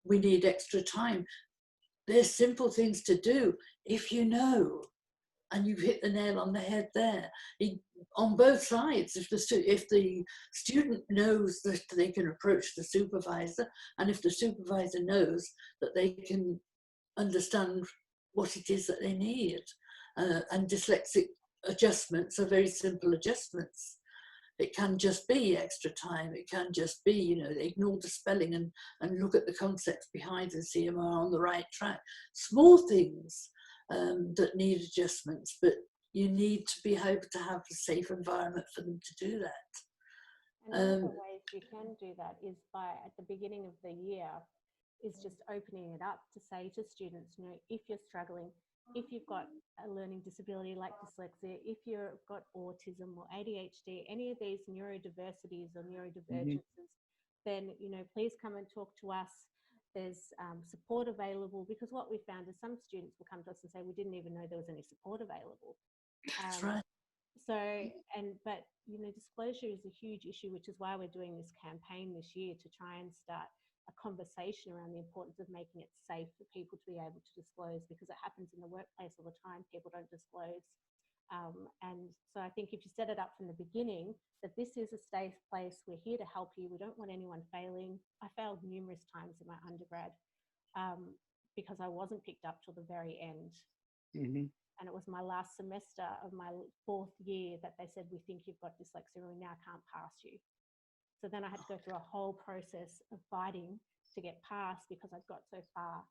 We need extra time. There's simple things to do if you know, and you've hit the nail on the head there. On both sides, if the student knows that they can approach the supervisor, and if the supervisor knows that they can understand what it is that they need, and dyslexic adjustments are very simple adjustments. It can just be extra time. It can just be, ignore the spelling and look at the concepts behind and see them are on the right track. Small things that need adjustments, but you need to be able to have a safe environment for them to do that. And one of the ways you can do that is by, at the beginning of the year, is just opening it up to say to students, if you're struggling, if you've got a learning disability like dyslexia, if you've got autism or ADHD, any of these neurodiversities or neurodivergences, then, please come and talk to us. There's support available, because what we found is some students will come to us and say, we didn't even know there was any support available. That's right. So, but you know, disclosure is a huge issue, which is why we're doing this campaign this year to try and start a conversation around the importance of making it safe for people to be able to disclose, because it happens in the workplace all the time. People don't disclose. And so I think if you set it up from the beginning, that this is a safe place, we're here to help you, we don't want anyone failing. I failed numerous times in my undergrad because I wasn't picked up till the very end. Mm-hmm. And it was my last semester of my 4th year that they said, we think you've got dyslexia and we now can't pass you. So then I had to go through a whole process of fighting to get past because I'd got so far.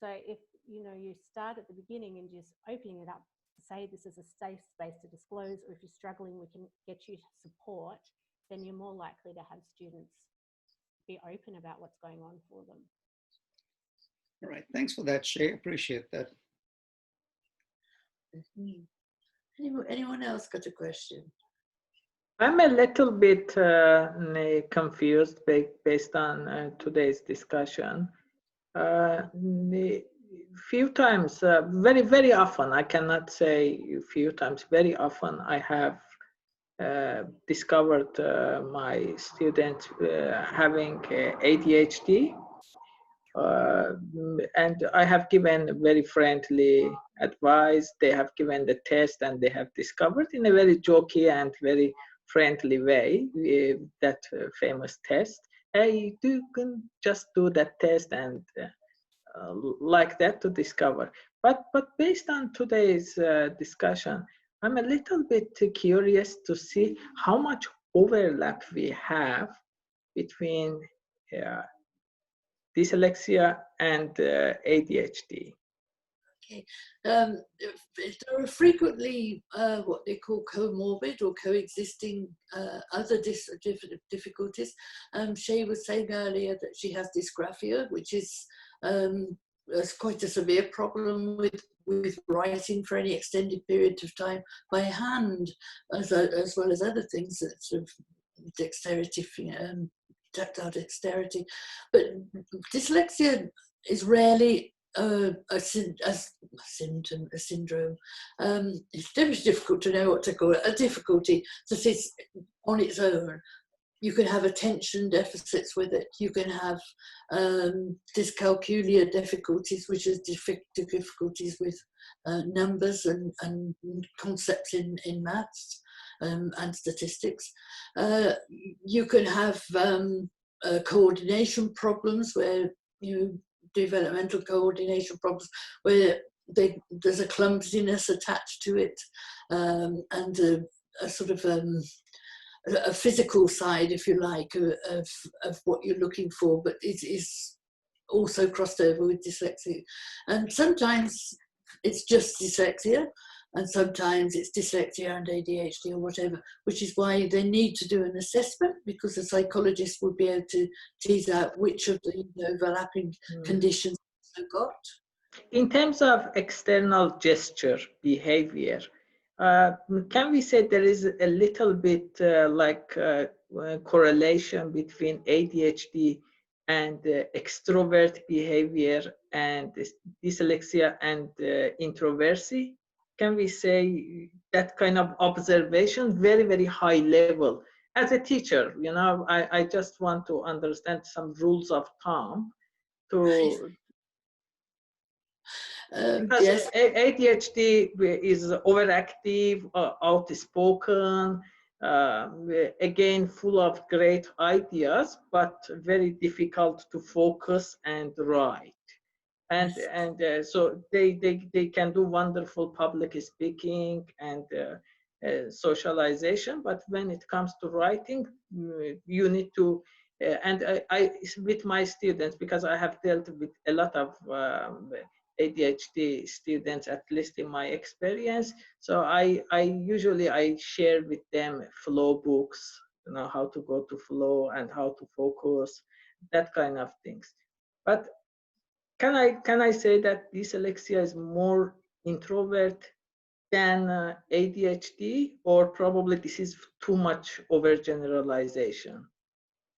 So if, you know, you start at the beginning and just opening it up to say this is a safe space to disclose, or if you're struggling, we can get you support, then you're more likely to have students be open about what's going on for them. All right, thanks for that, Shay. Appreciate that. Anyone else got a question? I'm a little bit confused based on today's discussion. Few times, very, very often, I cannot say few times, very often I have discovered my students having ADHD. And I have given very friendly advice. They have given the test and they have discovered in a very jokey and very friendly way that famous test. Hey, you can just do that test and like that to discover. But based on today's discussion, I'm a little bit curious to see how much overlap we have between dyslexia and ADHD. Okay. There are frequently what they call comorbid or coexisting other difficulties. Shay was saying earlier that she has dysgraphia, which is quite a severe problem with writing for any extended period of time by hand, as well as other things, that sort of dexterity, tactile dexterity. But dyslexia is rarely a syndrome. It's very difficult to know what to call it. A difficulty that is on its own. You can have attention deficits with it. You can have dyscalculia difficulties, which is difficulties with numbers and concepts in maths and statistics. You can have coordination problems, where developmental coordination problems where there's a clumsiness attached to it, and a sort of a physical side, if you like, of what you're looking for, but it is also crossed over with dyslexia. And sometimes it's just dyslexia, and sometimes it's dyslexia and ADHD or whatever, which is why they need to do an assessment, because the psychologist would be able to tease out which of the overlapping conditions they've got. In terms of external gesture behavior, can we say there is a little bit correlation between ADHD and extrovert behavior and dyslexia and introversy? Can we say that kind of observation, very, very high level? As a teacher, I just want to understand some rules of thumb to... Because yes. ADHD is overactive, outspoken, again, full of great ideas, but very difficult to focus and write. And so they can do wonderful public speaking and socialization, but when it comes to writing, you need to. And I with my students, because I have dealt with a lot of ADHD students, at least in my experience. So I usually share with them flow books, how to go to flow and how to focus, that kind of things. But can I say that dyslexia is more introvert than ADHD, or probably this is too much overgeneralization?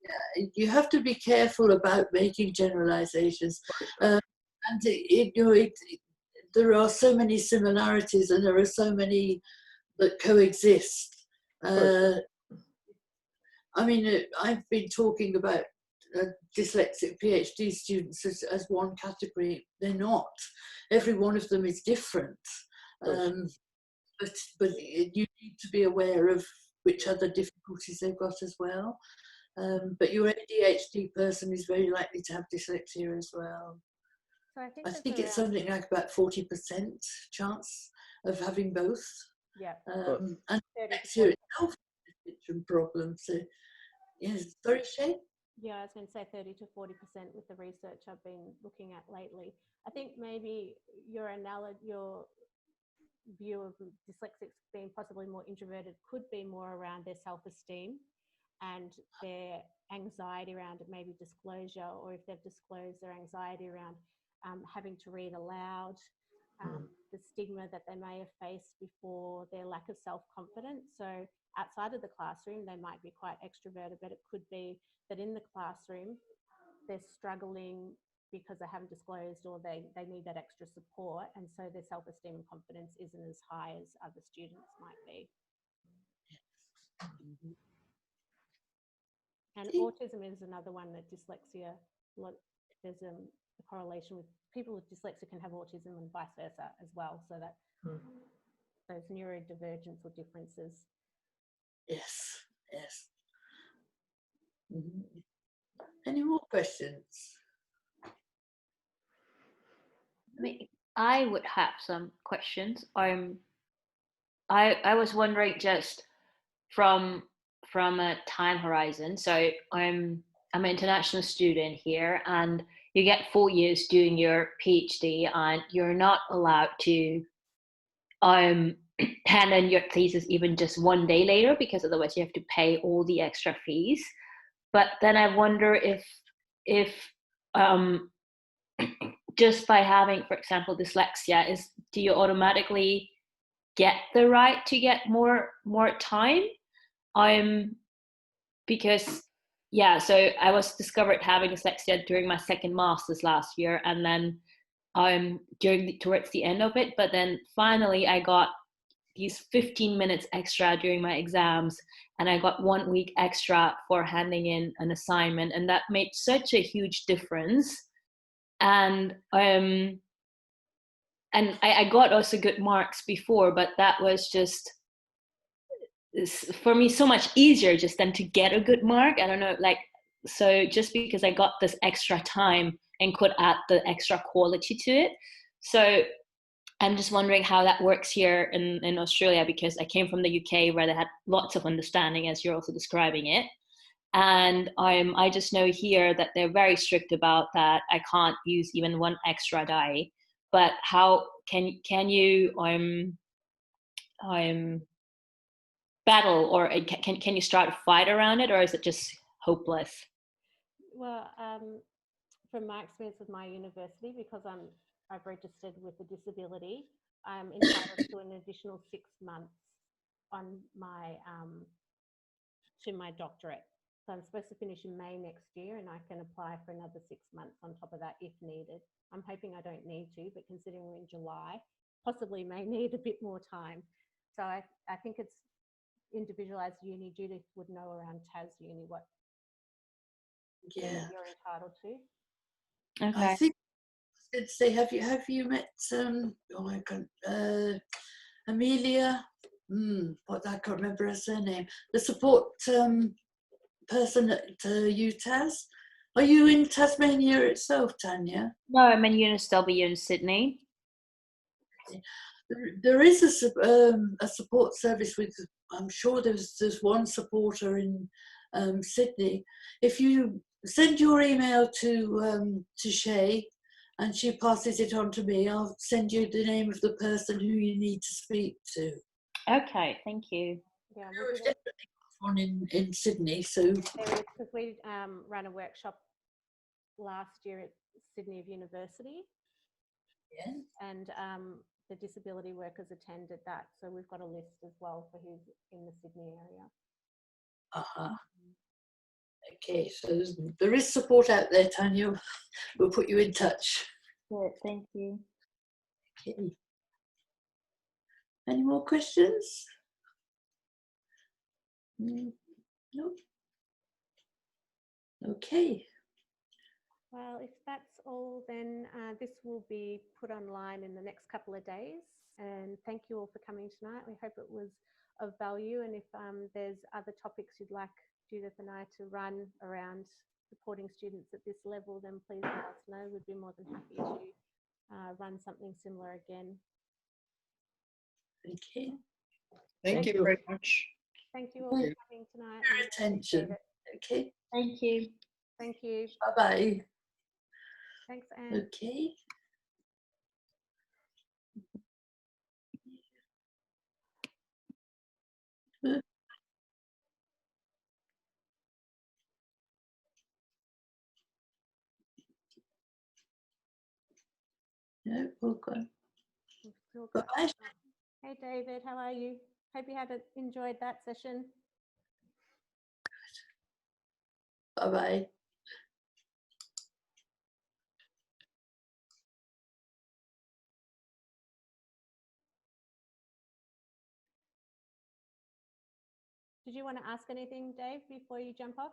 Yeah, you have to be careful about making generalizations. And there are so many similarities, and there are so many that coexist. Sure. I mean, I've been talking about dyslexic PhD students as one category. They're not. Every one of them is different. But you need to be aware of which other difficulties they've got as well. But your ADHD person is very likely to have dyslexia as well. So I think it's something like about 40% chance of having both. Yeah. And 30 to dyslexia itself is a spectrum problem. So, yes, sorry, Shay? Yeah, I was going to say 30 to 40% with the research I've been looking at lately. I think maybe your view of dyslexics being possibly more introverted could be more around their self-esteem and their anxiety around maybe disclosure, or if they've disclosed their anxiety around having to read aloud, the stigma that they may have faced before, their lack of self-confidence. So outside of the classroom, they might be quite extroverted, but it could be that in the classroom, they're struggling because they haven't disclosed, or they need that extra support. And so their self-esteem and confidence isn't as high as other students might be. And autism is another one that dyslexia, there's a correlation with people with dyslexia can have autism and vice versa as well. So that those neurodivergence or differences. Yes, yes. Any more questions? I would have some questions. I was wondering just from a time horizon. So I'm an international student here, and you get 4 years doing your PhD, and you're not allowed to hand in your thesis even just one day later, because otherwise you have to pay all the extra fees. But then I wonder if just by having, for example, dyslexia, do you automatically get the right to get more time? Because so I was discovered having dyslexia during my second master's last year, and then towards the end of it. But then finally I got these 15 minutes extra during my exams, and I got 1 week extra for handing in an assignment, and that made such a huge difference. And I got also good marks before, but that was just for me so much easier just than to get a good mark. I don't know, so just because I got this extra time and could add the extra quality to it. So I'm just wondering how that works here in Australia, because I came from the UK where they had lots of understanding, as you're also describing it. And I just know here that they're very strict about that. I can't use even one extra die. But how can you battle, or can you start a fight around it, or is it just hopeless? Well, from my experience with my university, because I've registered with a disability, I'm entitled to an additional 6 months on my to my doctorate. So I'm supposed to finish in May next year, and I can apply for another 6 months on top of that if needed. I'm hoping I don't need to, but considering we're in July, possibly may need a bit more time. So I think it's individualized uni. Judith would know around TasUni what you're entitled to. Okay. I think I was going to say, have you met Amelia? What, I can't remember her surname. The support person at UTAS. Are you in Tasmania itself, Tanya? No, I'm in UNSW in Sydney. There is a support service with, I'm sure there's one supporter in Sydney. If you send your email to Shay and she passes it on to me, I'll send you the name of the person who you need to speak to. Okay, thank you. Yeah, There's definitely one in Sydney. So because we ran a workshop last year at Sydney University, and the disability workers attended that. So we've got a list as well for who's in the Sydney area. Okay, so there is support out there, Tanya. We'll put you in touch. Good, thank you. Okay. Any more questions? Nope. Okay. Well, if that's all, then this will be put online in the next couple of days. And thank you all for coming tonight. We hope it was of value. And if there's other topics you'd like Judith and I to run around supporting students at this level, then please let us know. We'd be more than happy to run something similar again. Okay. Thank you very much. Thank you all for coming tonight. Your We appreciate attention. it. Okay. Thank you. Thank you. Bye-bye. Thanks, Anne. Okay. No, all gone. We've still got- Bye. Hey, David, how are you? Hope you had enjoyed that session. Bye-bye. Did you want to ask anything, Dave, before you jump off?